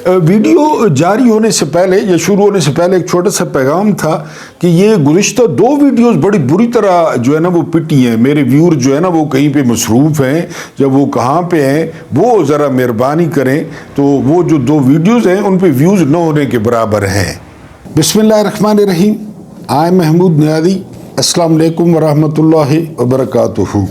Video جاری ہونے سے پہلے یا شروع ہونے سے پہلے ایک چھوٹا سا پیغام تھا کہ یہ گزشتہ 2 ویڈیوز بڑی بری طرح جو ہے نا وہ پٹی ہیں. میرے ویور جو ہے نا وہ کہیں پہ مصروف ہیں، جب وہ کہاں پہ ہیں وہ ذرا مہربانی کریں. تو وہ جو 2 ویڈیوز ہیں ان پہ ویوز نہ ہونے کے برابر ہیں. بسم اللہ الرحمن الرحیم. آئی محمود نیازی. السلام علیکم ورحمۃ اللہ وبرکاتہ.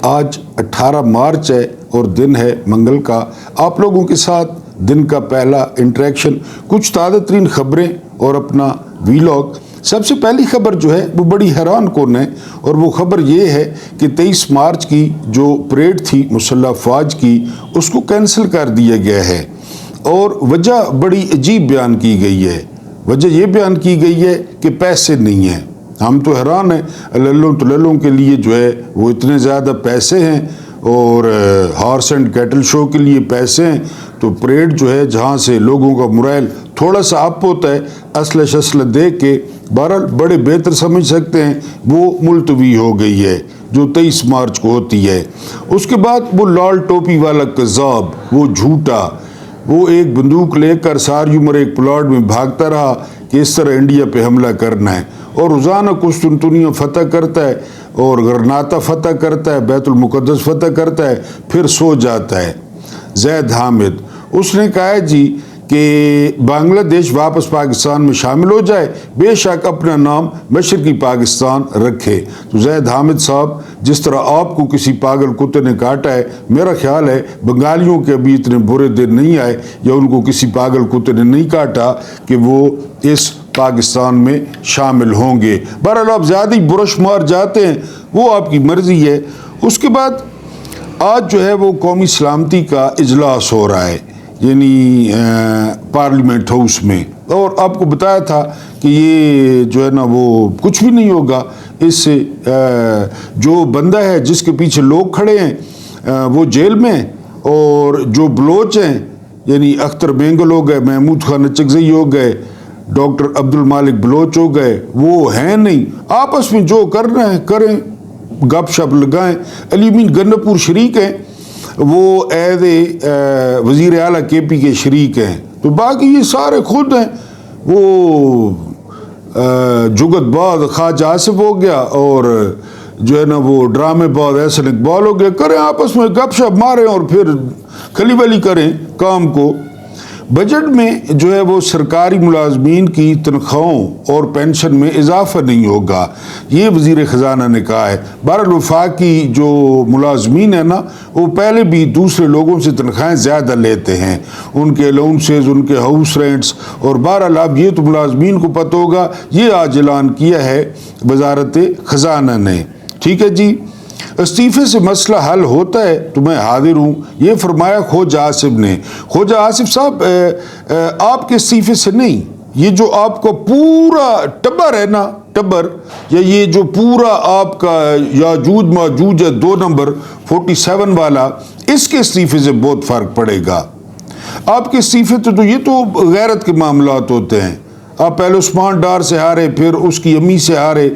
آج 18 مارچ ہے اور دن ہے منگل کا. آپ لوگوں کے ساتھ دن کا پہلا انٹریکشن، کچھ تازہ ترین خبریں اور اپنا ویلاگ. سب سے پہلی خبر جو ہے وہ بڑی حیران کن ہے، اور وہ خبر یہ ہے کہ 23 مارچ کی جو پریڈ تھی مسلح افواج کی اس کو کینسل کر دیا گیا ہے. اور وجہ بڑی عجیب بیان کی گئی ہے. وجہ یہ بیان کی گئی ہے کہ پیسے نہیں ہیں. ہم تو حیران ہیں، للوں تو للوں کے لیے جو ہے وہ اتنے زیادہ پیسے ہیں، اور ہارس اینڈ کیٹل شو کے لیے پیسے ہیں. تو پریڈ جو ہے جہاں سے لوگوں کا مرائل تھوڑا سا اپ ہوتا ہے اسلحہ شسلہ دیکھ کے، بہرحال بڑے بہتر سمجھ سکتے ہیں، وہ ملتوی ہو گئی ہے جو 23 مارچ کو ہوتی ہے. اس کے بعد وہ لال ٹوپی والا کذاب، وہ جھوٹا، وہ ایک بندوق لے کر ساری عمر ایک پلاٹ میں بھاگتا رہا کہ اس طرح انڈیا پہ حملہ کرنا ہے، اور روزانہ قسطنطنیہ فتح کرتا ہے اور غرناطہ فتح کرتا ہے، بیت المقدس فتح کرتا ہے، پھر سو جاتا ہے. زید حامد اس نے کہا ہے جی کہ بنگلہ دیش واپس پاکستان میں شامل ہو جائے، بے شک اپنا نام مشرقی پاکستان رکھے. تو زید حامد صاحب، جس طرح آپ کو کسی پاگل کتے نے کاٹا ہے، میرا خیال ہے بنگالیوں کے ابھی اتنے برے دن نہیں آئے یا ان کو کسی پاگل کتے نے نہیں کاٹا کہ وہ اس پاکستان میں شامل ہوں گے. بہرحال آپ زیادہ ہی برش مار جاتے ہیں، وہ آپ کی مرضی ہے. اس کے بعد آج جو ہے وہ قومی سلامتی کا اجلاس ہو رہا ہے، یعنی پارلیمنٹ ہاؤس میں، اور آپ کو بتایا تھا کہ یہ جو ہے نا وہ کچھ بھی نہیں ہوگا. اس سے جو بندہ ہے جس کے پیچھے لوگ کھڑے ہیں وہ جیل میں، اور جو بلوچ ہیں یعنی اختر بینگل ہو گئے، محمود خان اچکزئی ہو گئے، ڈاکٹر عبد المالک بلوچ ہو گئے، وہ ہیں نہیں. آپس میں جو کرنا ہے کریں، گپ شپ لگائیں. علی امین گنپور شریک ہیں، وہ ایز وزیر اعلیٰ کے پی کے شریک ہیں. تو باقی یہ سارے خود ہیں. وہ جگت باز خواجہ آصف ہو گیا، اور جو ہے نا وہ ڈرامے باز احسن اقبال ہو گیا. کریں آپس میں گپ شپ ماریں اور پھر کھلی ولی کریں کام کو. بجٹ میں جو ہے وہ سرکاری ملازمین کی تنخواہوں اور پینشن میں اضافہ نہیں ہوگا، یہ وزیر خزانہ نے کہا ہے. بہرحال وفاقی جو ملازمین ہیں نا وہ پہلے بھی دوسرے لوگوں سے تنخواہیں زیادہ لیتے ہیں، ان کے الاؤنسز، ان کے ہاؤس رینٹس. اور بہرحال اب یہ تو ملازمین کو پتہ ہوگا، یہ آج اعلان کیا ہے وزارت خزانہ نے. ٹھیک ہے جی. استعفے سے مسئلہ حل ہوتا ہے تو میں حاضر ہوں، یہ فرمایا خواجہ آصف نے. خواجہ آصف صاحب، آپ کے استعفے سے نہیں، یہ جو آپ کا پورا ٹبر ہے نا، ٹبر، یا یہ جو پورا آپ کا یاجوج ماجوج ہے 2 نمبر 47 والا، اس کے استعفے سے بہت فرق پڑے گا. آپ کے استعفے تو یہ تو غیرت کے معاملات ہوتے ہیں. آپ پہلے عثمان ڈار سے ہارے، پھر اس کی امی سے ہارے.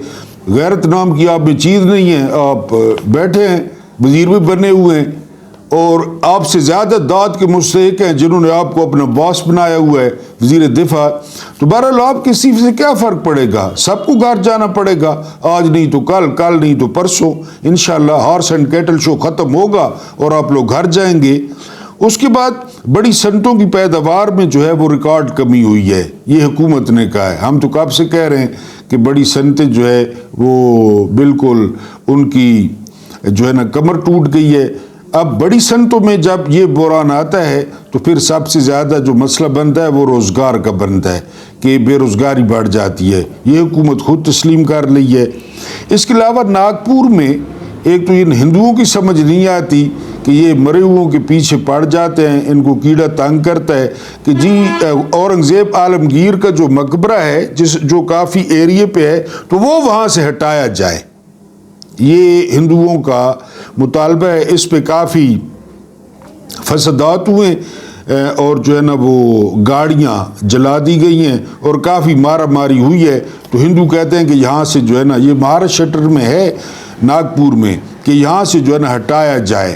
غیرت نام کی آپ میں چیز نہیں ہے. آپ بیٹھے ہیں، وزیر بھی بنے ہوئے ہیں، اور آپ سے زیادہ داد کے مستحق ہیں جنہوں نے آپ کو اپنا باس بنایا ہوا ہے، وزیر دفاع. تو بہرحال آپ کے استعفے سے کیا فرق پڑے گا؟ سب کو گھر جانا پڑے گا، آج نہیں تو کل، کل نہیں تو پرسوں. انشاءاللہ ہارس اینڈ کیٹل شو ختم ہوگا اور آپ لوگ گھر جائیں گے. اس کے بعد بڑی صنعتوں کی پیداوار میں جو ہے وہ ریکارڈ کمی ہوئی ہے، یہ حکومت نے کہا ہے. ہم تو کب سے کہہ رہے ہیں کہ بڑی صنعتیں جو ہے وہ بالکل ان کی جو ہے نا کمر ٹوٹ گئی ہے. اب بڑی صنعتوں میں جب یہ بحران آتا ہے تو پھر سب سے زیادہ جو مسئلہ بنتا ہے وہ روزگار کا بنتا ہے کہ بے روزگاری بڑھ جاتی ہے. یہ حکومت خود تسلیم کر لی ہے. اس کے علاوہ ناگپور میں ایک تو ان ہندوؤں کی سمجھ نہیں آتی کہ یہ مرے ہوئوں کے پیچھے پڑ جاتے ہیں، ان کو کیڑا تنگ کرتا ہے کہ جی اورنگزیب عالمگیر کا جو مقبرہ ہے جو کافی ایریے پہ ہے تو وہ وہاں سے ہٹایا جائے. یہ ہندوؤں کا مطالبہ ہے. اس پہ کافی فسادات ہوئے، اور جو ہے نا وہ گاڑیاں جلا دی گئی ہیں اور کافی مارا ماری ہوئی ہے. تو ہندو کہتے ہیں کہ یہاں سے جو ہے نا، یہ مہاراشٹر میں ہے ناگپور میں، کہ یہاں سے جو ہے نا ہٹایا جائے.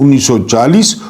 1940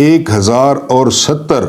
1070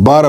12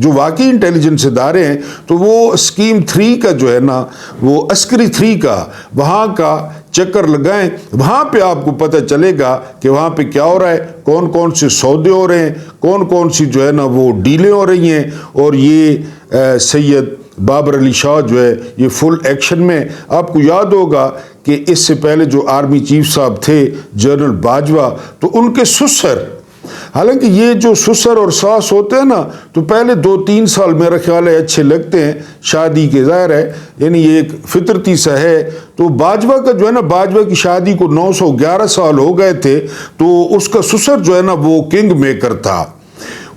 جو واقعی انٹیلیجنس ادارے ہیں تو وہ اسکیم 3 کا جو ہے نا وہ عسکری 3 کا وہاں کا چکر لگائیں, وہاں پہ آپ کو پتہ چلے گا کہ وہاں پہ کیا ہو رہا ہے, کون کون سے سودے ہو رہے ہیں, کون کون سی جو ہے نا وہ ڈیلیں ہو رہی ہیں. اور یہ سید بابر علی شاہ جو ہے یہ فل ایکشن میں. آپ کو یاد ہوگا کہ اس سے پہلے جو آرمی چیف صاحب تھے جنرل باجوہ, تو ان کے سسر, حالانکہ یہ جو سسر اور ساس ہوتے ہیں نا تو پہلے 2-3 سال میرا خیال ہے اچھے لگتے ہیں شادی کے, ظاہر ہے یعنی یہ ایک فطرتی سا ہے. تو باجوہ کا جو ہے نا, باجوہ کی شادی کو 911 سال ہو گئے تھے, تو اس کا سسر جو ہے نا وہ کنگ میکر تھا.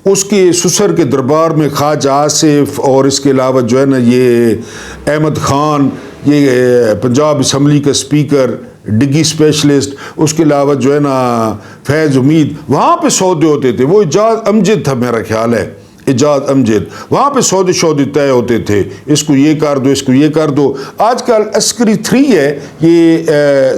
اس کے سسر کے دربار میں خواجہ آصف اور اس کے علاوہ جو ہے نا یہ احمد خان, یہ پنجاب اسمبلی کا اسپیکر, ڈگی اسپیشلسٹ, اس کے علاوہ جو ہے نا فیض امید, وہاں پہ سودے ہوتے تھے. وہ اجاز امجد تھا میرا خیال ہے, اجاز امجد, وہاں پہ سودے طے ہوتے تھے, اس کو یہ کر دو, اس کو یہ کر دو. آج کل عسکری 3 ہے, یہ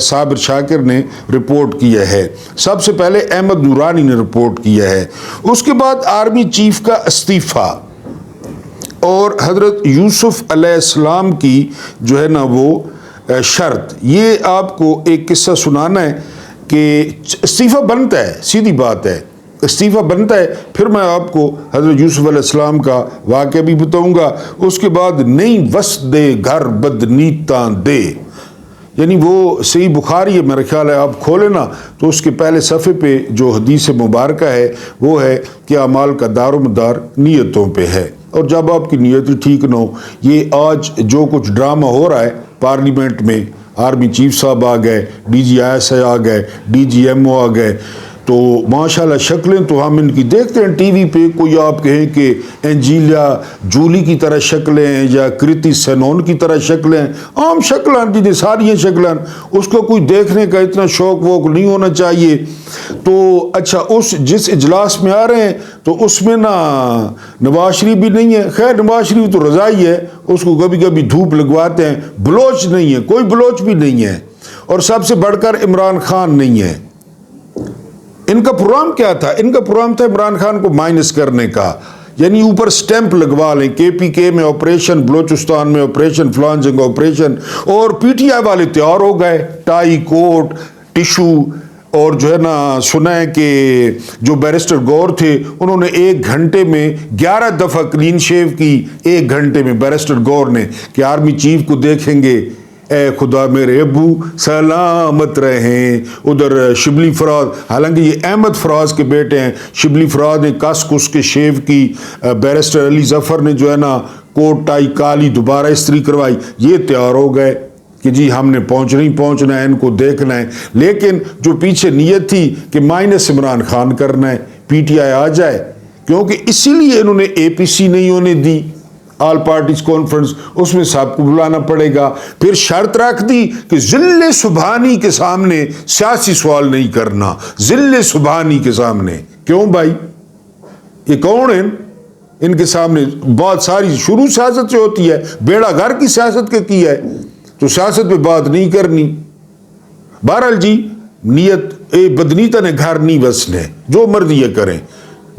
صابر شاکر نے رپورٹ کیا ہے. سب سے پہلے احمد نورانی نے رپورٹ کیا ہے. اس کے بعد آرمی چیف کا استعفیٰ اور حضرت یوسف علیہ السلام کی جو ہے نا وہ شرط. یہ آپ کو ایک قصہ سنانا ہے کہ استعفیٰ بنتا ہے, سیدھی بات ہے, استعفیٰ بنتا ہے. پھر میں آپ کو حضرت یوسف علیہ السلام کا واقعہ بھی بتاؤں گا. اس کے بعد نہیں وس دے گھر بدنیتاں دے, یعنی وہ صحیح بخاری ہے میرا خیال ہے, آپ کھولیں نا تو اس کے پہلے صفحے پہ جو حدیث مبارکہ ہے وہ ہے کہ اعمال کا دار و مدار نیتوں پہ ہے. اور جب آپ کی نیت ٹھیک نہ ہو, یہ آج جو کچھ ڈرامہ ہو رہا ہے پارلیمنٹ میں, آرمی چیف صاحب آ گئے, D G I S I آ گئے, ڈی جی ایم او آ گئے, تو ماشاءاللہ شکلیں تو ہم ان کی دیکھتے ہیں ٹی وی پہ. کوئی آپ کہیں کہ انجیلیا جولی کی طرح شکلیں ہیں یا کرتی سینون کی طرح شکلیں, عام شکلیں جنہیں ساری شکلیں, اس کو کوئی دیکھنے کا اتنا شوق ووق نہیں ہونا چاہیے. تو اچھا, اس جس اجلاس میں آ رہے ہیں تو اس میں نا نواز شریف بھی نہیں ہے. خیر نواز شریف تو رضائی ہے, اس کو کبھی کبھی دھوپ لگواتے ہیں. بلوچ نہیں ہے, کوئی بلوچ بھی نہیں ہے, اور سب سے بڑھ کر عمران خان نہیں ہے. ان کا پروگرام کیا تھا؟ ان کا پروگرام تھا عمران خان کو مائنس کرنے کا, یعنی اوپر سٹیمپ لگوا لیں, کے پی کے میں آپریشن, بلوچستان میں آپریشن, فلان جگہ آپریشن. اور پی ٹی آئی والے تیار ہو گئے, ٹائی کوٹ ٹیشو, اور جو ہے نا سنا ہے کہ جو بیرسٹر گور تھے انہوں نے 1 گھنٹے میں 11 دفعہ کلین شیو کی, 1 گھنٹے میں بیرسٹر گور نے, کہ آرمی چیف کو دیکھیں گے, اے خدا میرے ابو سلامت رہیں. ادھر شبلی فراز, حالانکہ یہ احمد فراز کے بیٹے ہیں, شبلی فراز نے کس کس کے شیو کی, بیرسٹر علی ظفر نے جو ہے نا کوٹ ٹائی کالی دوبارہ استری کروائی. یہ تیار ہو گئے کہ جی ہم نے پہنچنا ہے, ان کو دیکھنا ہے. لیکن جو پیچھے نیت تھی کہ مائنس عمران خان کرنا ہے, پی ٹی آئی آ جائے, کیونکہ اسی لیے انہوں نے اے پی سی نہیں ہونے دی, آل پارٹیز کانفرنس, اس میں سب کو بلانا پڑے گا. پھر شرط رکھ دی کہ ذل سبحانی کے سامنے سیاسی سوال نہیں کرنا, ذل سبحانی کے سامنے. کیوں بھائی, یہ کون ہیں ان کے سامنے؟ بات ساری شروع سیاست سے ہوتی ہے, بیڑا گھر کی سیاست کے کی ہے, تو سیاست پہ بات نہیں کرنی. بہرحال جی, نیت بدنیتا نے گھر نہیں بسنے, جو مرضی یہ کریں.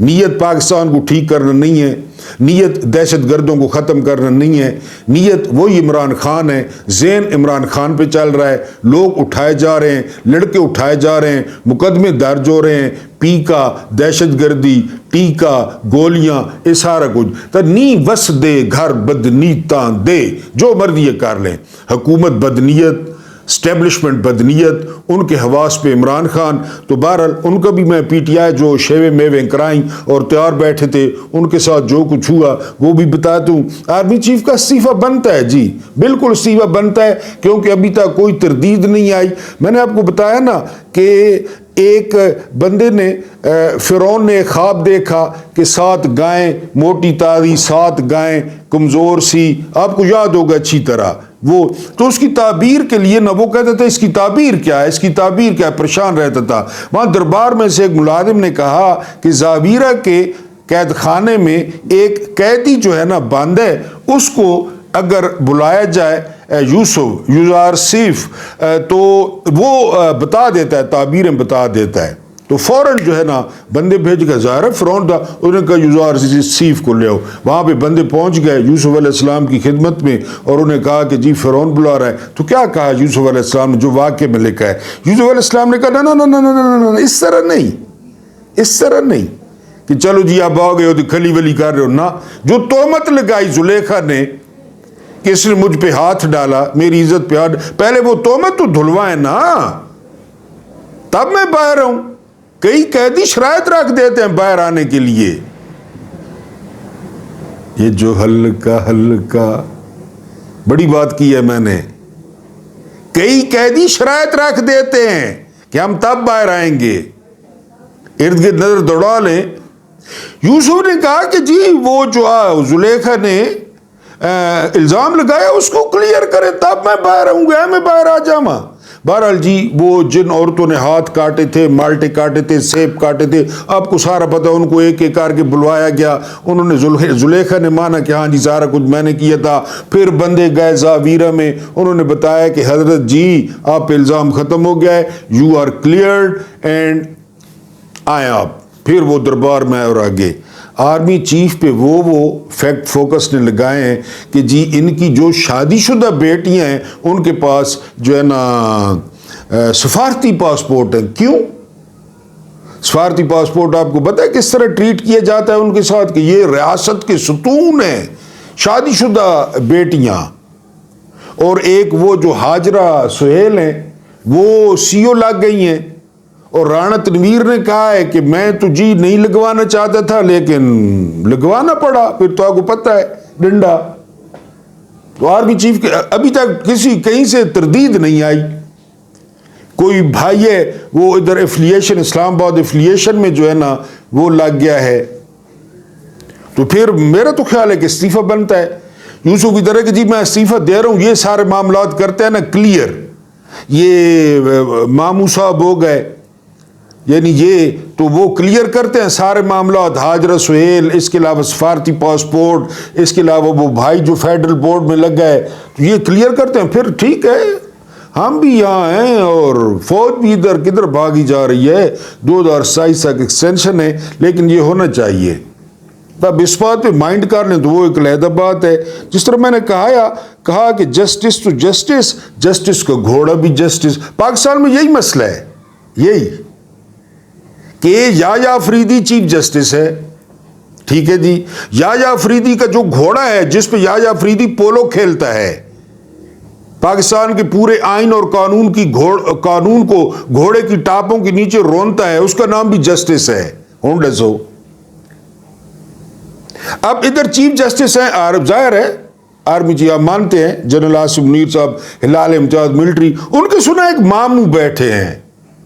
نیت پاکستان کو ٹھیک کرنا نہیں ہے, نیت دہشت گردوں کو ختم کرنا نہیں ہے, نیت وہی عمران خان ہے, ذہن عمران خان پہ چل رہا ہے. لوگ اٹھائے جا رہے ہیں, لڑکے اٹھائے جا رہے ہیں, مقدمے درج ہو رہے ہیں, پیکا, دہشت گردی, ٹیکا, گولیاں, یہ سارا کچھ. تو نی وس دے گھر بدنیتاں دے, جو مرضی یہ کر لیں. حکومت بدنیت, اسٹیبلشمنٹ بدنیت, ان کے حواس پہ عمران خان. تو بہرحال ان کا بھی میں پی ٹی آئی جو شیوے میوے کرائیں اور تیار بیٹھے تھے, ان کے ساتھ جو کچھ ہوا وہ بھی بتاتا ہوں. آرمی چیف کا استعفیٰ بنتا ہے جی, بالکل استعفیٰ بنتا ہے, کیونکہ ابھی تک کوئی تردید نہیں آئی. میں نے آپ کو بتایا نا کہ ایک بندے نے, فرعون نے خواب دیکھا کہ 7 گائیں موٹی تازی, 7 گائیں کمزور سی, آپ کو یاد ہوگا اچھی طرح وہ. تو اس کی تعبیر کے لیے نا وہ کہتا تھا اس کی تعبیر کیا ہے, اس کی تعبیر کیا ہے, پریشان رہتا تھا. وہاں دربار میں سے ایک ملازم نے کہا کہ زاویرہ کے قید خانے میں ایک قیدی جو ہے نا بند ہے, اس کو اگر بلایا جائے یوسف, تو وہ بتا دیتا ہے, تعبیریں بتا دیتا ہے. تو فوراً جو ہے نا بندے بھیج کے، ظاہر ہے فرعون تھا، انہوں نے کہا یوزار سیف کو لے آؤ. وہاں پہ بندے پہنچ گئے یوسف علیہ السلام کی خدمت میں، اور انہیں کہا کہ جی فرعون بلا رہا ہے. تو کیا کہا یوسف علیہ السلام نے، جو واقعے میں لکھا ہے، یوسف علیہ السلام نے کہا نہ اس طرح نہیں، اس طرح نہیں کہ چلو جی آپ آ گئے ہو تو کھلی ولی کر رہے ہو. نہ، جو تہمت لگائی زلیخا نے کہ اس نے مجھ پہ ہاتھ ڈالا، میری عزت پہ ہاتھ، پہلے وہ تہمت تو دھلوائیں نا، تب میں باہر ہوں. کئی قیدی شرائط رکھ دیتے ہیں باہر آنے کے لیے. یہ جو ہلکا بڑی بات کی ہے میں نے، کئی قیدی شرائط رکھ دیتے ہیں کہ ہم تب باہر آئیں گے. ارد گرد نظر دوڑا لیں. یوسف نے کہا کہ جی وہ جو زلیخا نے الزام لگایا اس کو کلیئر کرے تب میں باہر آؤں گا، میں باہر آ جاؤں. بہرحال جی وہ جن عورتوں نے ہاتھ کاٹے تھے، مالٹے کاٹے تھے، سیب کاٹے تھے، آپ کو سارا پتہ، ان کو ایک ایک کر کے بلوایا گیا. انہوں نے زلیخا نے مانا کہ ہاں جی سارا کچھ میں نے کیا تھا. پھر بندے گئے زاویرہ میں، انہوں نے بتایا کہ حضرت جی آپ پہ الزام ختم ہو گیا ہے، یو آر کلیئرڈ اینڈ آئے آپ. پھر وہ دربار میں آئے اور آگے آرمی چیف پہ وہ فیکٹ فوکس نے لگائے ہیں کہ جی ان کی جو شادی شدہ بیٹیاں ہیں ان کے پاس جو ہے نا سفارتی پاسپورٹ ہے. کیوں سفارتی پاسپورٹ؟ آپ کو پتہ ہے کس طرح ٹریٹ کیا جاتا ہے ان کے ساتھ کہ یہ ریاست کے ستون ہیں، شادی شدہ بیٹیاں. اور ایک وہ جو ہاجرہ سہیل ہیں وہ CO لگ گئی ہیں، اور رانا تنویر نے کہا ہے کہ میں تو جی نہیں لگوانا چاہتا تھا لیکن لگوانا پڑا. پھر تو آپ کو پتہ ہے ڈنڈا. تو آرمی چیف کے ابھی تک کہیں سے تردید نہیں آئی. کوئی بھائی ہے وہ ادھر ایفلیشن، اسلام آباد ایفلیشن میں جو ہے نا وہ لگ گیا ہے. تو پھر میرا تو خیال ہے کہ استعفیٰ بنتا ہے یوسف کی طرح کہ جی میں استعفیٰ دے رہا ہوں. یہ سارے معاملات کرتے ہیں نا کلیئر. یہ ماموں صاحب ہو گئے، یعنی یہ تو وہ کلیئر کرتے ہیں سارے معاملات، ہاجرہ سہیل، اس کے علاوہ سفارتی پاسپورٹ، اس کے علاوہ وہ بھائی جو فیڈرل بورڈ میں لگ گئے، تو یہ کلیئر کرتے ہیں. پھر ٹھیک ہے ہم بھی یہاں ہیں اور فوج بھی ادھر کدھر بھاگی جا رہی ہے. 2027 تک ایکسٹینشن ہے لیکن یہ ہونا چاہیے. اب اس بات پہ مائنڈ کر لیں تو وہ ایک علیحدہ بات ہے. جس طرح میں نے کہا کہ جسٹس تو جسٹس کا گھوڑا بھی جسٹس. پاکستان میں یہی مسئلہ ہے، یہی کہ یحییٰ افریدی چیف جسٹس ہے، ٹھیک ہے جی. یحییٰ افریدی کا جو گھوڑا ہے جس پہ یحییٰ افریدی پولو کھیلتا ہے، پاکستان کے پورے آئین اور قانون کو گھوڑے کی ٹاپوں کے نیچے رونتا ہے، اس کا نام بھی جسٹس ہے. ہونڈسو. اب ادھر چیف جسٹس ہیں، ظاہر ہے آرمی جی آپ مانتے ہیں جنرل آصف منیر صاحب، ہلال امتیاز ملٹری، ان کے سنا ایک ماموں بیٹھے ہیں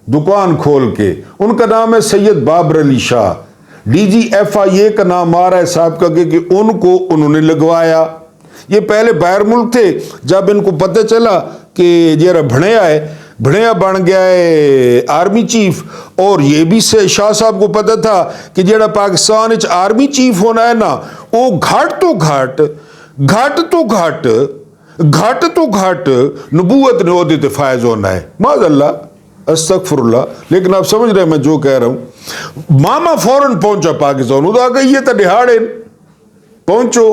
دکان کھول کے، ان کا نام ہے سید بابر علی شاہ. DGFIA کا نام آ رہا ہے صاحب کا کہ ان کو انہوں نے لگوایا. یہ پہلے باہر ملک تھے، جب ان کو پتہ چلا کہ یہ بھڑیا ہے، بھڑیا بن گیا ہے آرمی چیف. اور یہ بھی شاہ صاحب کو پتہ تھا کہ جڑا پاکستان آرمی چیف ہونا ہے نا وہ گھٹ تو گھٹ نبوت نے عہدے تے فائز ہونا ہے. معاذ اللہ، استغفر اللہ. لیکن آپ سمجھ رہے ہیں میں جو کہہ رہا ہوں. ماما فوراً پہنچا پاکستان، ادا گئی ہے تو دہاڑے پہنچو.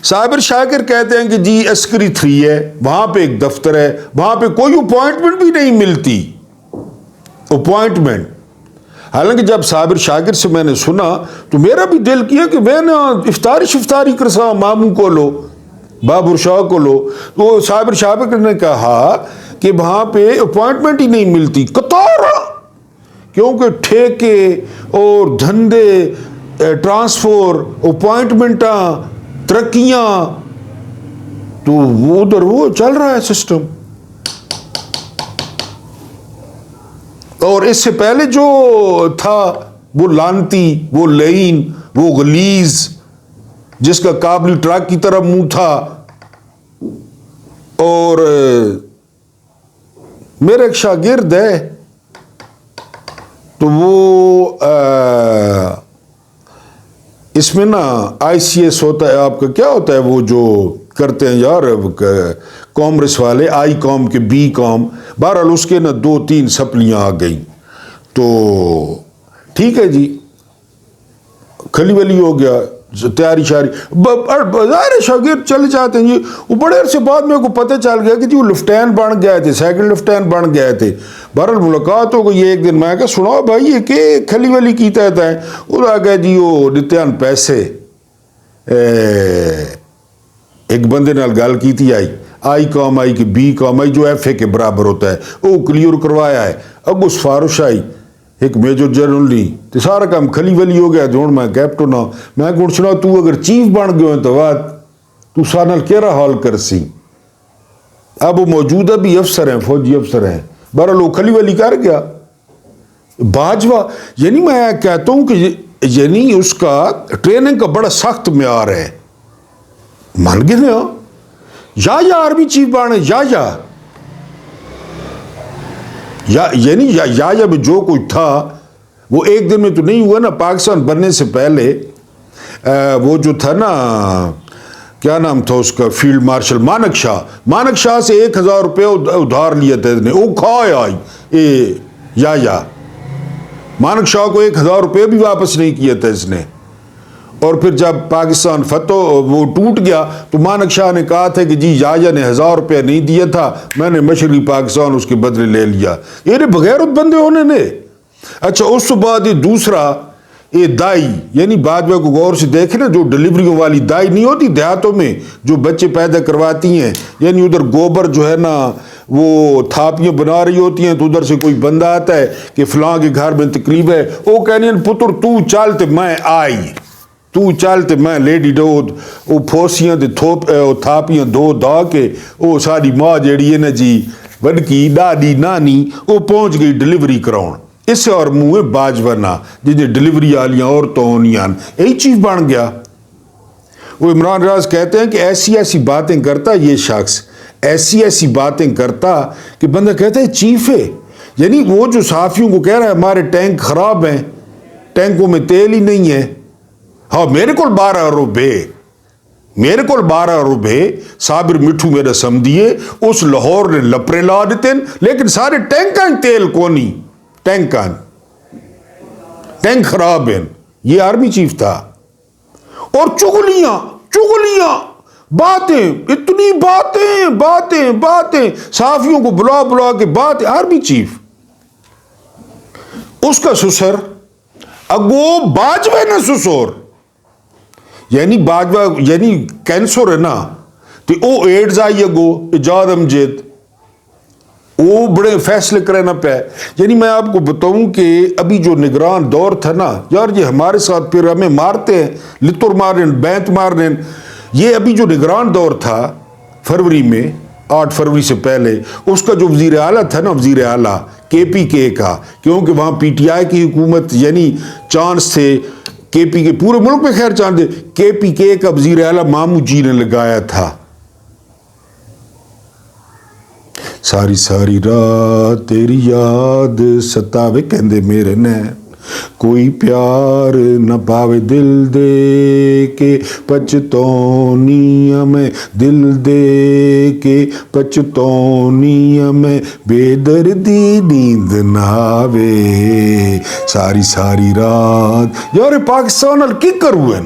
صابر شاکر کہتے ہیں کہ جی عسکری 3 ہے، وہاں پہ ایک دفتر ہے، وہاں پہ کوئی اپوائنٹمنٹ بھی نہیں ملتی. اپوائنٹمنٹ. حالانکہ جب صابر شاکر سے میں نے سنا تو میرا بھی دل کیا کہ میں نا افطاری کرسا ماموں کو لو، بابر شاہ کو لو. تو صابر شاکر نے کہا کہ وہاں پہ اپوائنٹمنٹ ہی نہیں ملتی، قطار، کیونکہ ٹھیکے اور دھندے، ٹرانسفر، اپوائنٹمنٹاں، ترقیاں، تو وہ ادھر وہ چل رہا ہے سسٹم. اور اس سے پہلے جو تھا وہ لانتی، وہ لعین، وہ غلیظ، جس کا کابلی ٹرک کی طرح منہ تھا. اور میرا ایک شاگرد ہے تو وہ اس میں نا ICS ہوتا ہے، آپ کا کیا ہوتا ہے وہ جو کرتے ہیں یار کامرس والے، I com کے B com، بہرحال اس کے نا 2-3 سپلیاں آ گئیں. تو ٹھیک ہے جی، کھلی ولی ہو گیا، تیاری شاری، ظاہر شاگرد چلے جاتے ہیں جی. وہ بڑے عرصے بعد میرے کو پتہ چل گیا کہ جی وہ لیفٹیننٹ بن گئے تھے، سیکنڈ لیفٹیننٹ بن گئے تھے. بہرحال ملاقات ہو گئی ایک دن، میں کہا سناؤ بھائی یہ کہ کھلی ولی کیتا ہے؟ وہ آ گیا جی وہ نتیان پیسے ایک بندے نال گل کی تھی، آئی کام آئی کہ بی کام آئی جو ایف اے کے برابر ہوتا ہے وہ کلیئر کروایا ہے. اب اس فارش آئی ایک میجر جنرل نہیں تو سارا کام کھلی ولی ہو گیا. ہوں میں کیپٹن ہوں، میں کہوں سنا تو اگر چیف بن گئے تو بات تو سارے نال کیرا حال کر سی. اب وہ موجودہ بھی افسر ہیں، فوجی افسر ہیں. بہرحال وہ کھلی ولی کر گیا. باجوہ یعنی میں کہتا ہوں کہ یعنی اس کا ٹریننگ کا بڑا سخت معیار ہے. مان گئے نا یا آرمی چیف بنے یعنی میں جو کچھ تھا وہ ایک دن میں تو نہیں ہوا نا. پاکستان بننے سے پہلے وہ جو تھا نا کیا نام تھا اس کا، فیلڈ مارشل مانک شاہ سے 1000 روپے ادھار لیا تھا اس نے. وہ کھایا یا مانک شاہ کو 1000 روپے بھی واپس نہیں کیا تھا اس نے. اور پھر جب پاکستان فتح وہ ٹوٹ گیا تو مانک شاہ نے کہا تھا کہ جی یا نے 1000 روپے نہیں دیا تھا، میں نے مشرقی پاکستان اس کے بدلے لے لیا. یہ بغیرت بندے ہونے نے. اچھا اس کے بعد یہ دوسرا یہ دائی، یعنی باجوہ کو غور سے دیکھیں نا، جو ڈلیوریوں والی دائی نہیں ہوتی دیہاتوں میں جو بچے پیدا کرواتی ہیں، یعنی ادھر گوبر جو ہے نا وہ تھاپیاں بنا رہی ہوتی ہیں تو ادھر سے کوئی بندہ آتا ہے کہ فلاں کے گھر میں تکلیف ہے، وہ کہنی ہیں پتر تو چلتے میں آئی، تو چلتے میں لیڈی ڈو وہ پھوسیاں دے تھاپیاں دو دا کے وہ ساری ماں جیڑی ہے نا جی وڈکی ڈاڈی نانی وہ پہنچ گئی ڈلیوری کراؤن. اس سے اور منہ باجوہ نہ جنہیں ڈلیوری والیاں عورتوں ہونیاں یہی چیف بن گیا. وہ عمران راز کہتے ہیں کہ ایسی ایسی باتیں کرتا یہ شخص، ایسی باتیں کرتا کہ بندہ کہتا ہے چیف ہے. یعنی وہ جو صحافیوں کو کہہ رہا ہے ہمارے ٹینک خراب ہیں، ٹینکوں میں تیل ہی نہیں ہے. ہاں میرے کو 12 روپے صابر مٹھو میرا سمدھیے اس لاہور نے لپرے لا دیتے ہیں، لیکن سارے ٹینکاں تیل کونی، ٹینک خراب ہیں. یہ آرمی چیف تھا. اور چغلیاں باتیں، اتنی باتیں صحافیوں کو بلا کے باتیں. آرمی چیف اس کا سسر اگو باجوہ نہ سسور، یعنی باجوہ یعنی کینسر ہے نا تو او ایڈز آئی اگو ایجاد امجد وہ بڑے فیصلے کرے نہ پہ. یعنی میں آپ کو بتاؤں کہ ابھی جو نگران دور تھا نا یار، یہ ہمارے ساتھ پھر ہمیں مارتے ہیں، لطر مارنے بینت مارنے. یہ ابھی جو نگران دور تھا فروری میں 8 فروری سے پہلے، اس کا جو وزیر اعلیٰ تھا نا، وزیر اعلیٰ KPK کا، کیونکہ وہاں PTI کی حکومت یعنی چانس تھے KP کے پورے ملک میں خیر چاند، KPK کا وزیر اعلیٰ مامو جی نے لگایا تھا. ساری رات تیری یاد ستاوے کہندے میرے نین، کوئی پیار نہ پاوے دل دے کے پچھتونی میں، دل دے کے پچھتونی میں، بے دردی نیند نہ آوے ساری رات. یار پاکستان ال کی کروین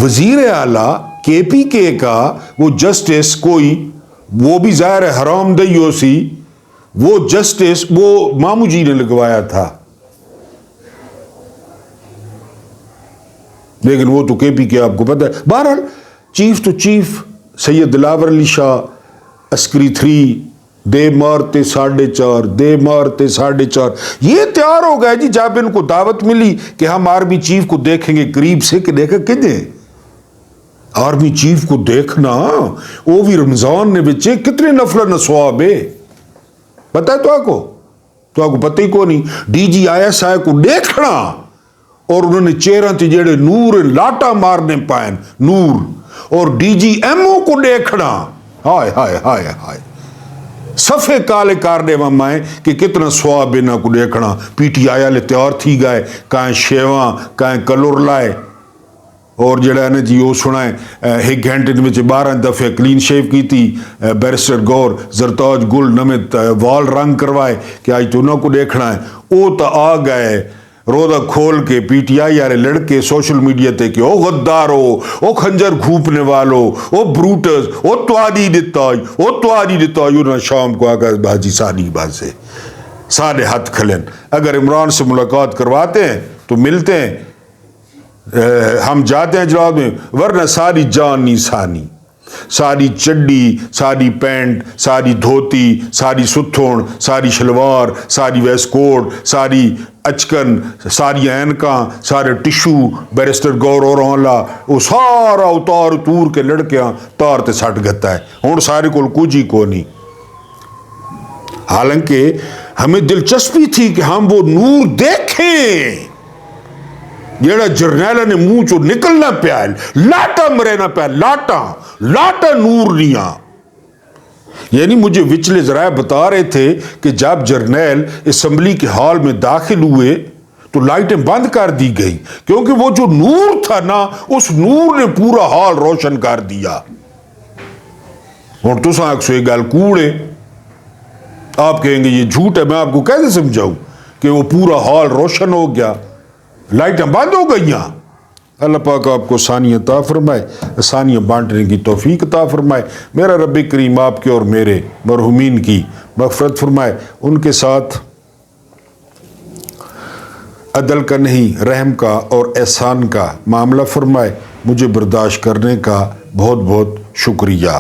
وزیر اعلیٰ KPK کا وہ جسٹس کوئی وہ بھی ظاہر ہے حرام دئی ہو سی، وہ جسٹس وہ مامو جی نے لگوایا تھا، لیکن وہ تو KPK آپ کو پتہ ہے. بہرحال چیف تو چیف سید دلاور علی شاہ عسکری 3 دے مارتے 4.5 یہ تیار ہو گئے جی. جب ان کو دعوت ملی کہ ہم آرمی چیف کو دیکھیں گے قریب سے، کہ دیکھا کدے آرمی چیف کو دیکھنا، وہ بھی رمضان نے بچے کتنے نفل نسواب ہے پتہ ہے تو آپ کو پتہ ہی کو نہیں. DG کو دیکھنا اور انہوں نے چہرہ تے جڑے نور لاٹا مارنے پائیں نور، اور DG MO کو دیکھنا، ہائے صفے کالے کارنے ومائیں کہ کتنا سواب انہاں کو دیکھنا. PTI والے تیار تھی گئے، کائیں شیواں کائیں کلور لائے. اور جڑا نے جی وہ سنا ہے 1 گھنٹے میں 12 دفعے کلین شیو کی تھی بیرسٹر گور زرتاج گل نمت وال رنگ کروائے کہ آج تو انہوں کو دیکھنا ہے وہ تو آ گئے روزہ کھول کے پی ٹی آئی والے لڑکے سوشل میڈیا تے کہ او غدارو او خنجر گھوپنے والو او بروٹس او تواری دیتا انہوں شام کو آگا بھاجی سانی بازے سارے ہاتھ کھلن اگر عمران سے ملاقات کرواتے ہیں تو ملتے ہیں ہم جاتے ہیں جواب میں ورنہ ساری جان نہیں سانی ساری چڈی ساری پینٹ ساری دھوتی ساری ستھون ساری شلوار ساری ویس کوٹ ساری اچکن ساری اینکاں سارے ٹشو بیرسٹر گور اور وہ سارا اتار تور کے لڑکیاں تار تے سٹ گتا ہے ہوں سارے کول کچھ ہی کو نہیں حالانکہ ہمیں دلچسپی تھی کہ ہم وہ نور دیکھیں جیڑا جرنیلا نے منہ چو نکلنا پیا لاٹا مرنا پیا لاٹا نور نیا یعنی مجھے وچلے ذرائع بتا رہے تھے کہ جب جرنیل اسمبلی کے ہال میں داخل ہوئے تو لائٹیں بند کر دی گئی کیونکہ وہ جو نور تھا نا اس نور نے پورا ہال روشن کر دیا اور تو ساکھ سوئے گال کوڑے آپ کہیں گے یہ جھوٹ ہے میں آپ کو کیسے سمجھاؤں کہ وہ پورا ہال روشن ہو گیا لائٹیں بند ہو گئیاں اللہ پاک آپ کو ثانیہ عطا فرمائے ثانیہ بانٹنے کی توفیق عطا فرمائے میرا رب کریم آپ کے اور میرے مرحومین کی مغفرت فرمائے ان کے ساتھ عدل کا نہیں رحم کا اور احسان کا معاملہ فرمائے مجھے برداشت کرنے کا بہت بہت شکریہ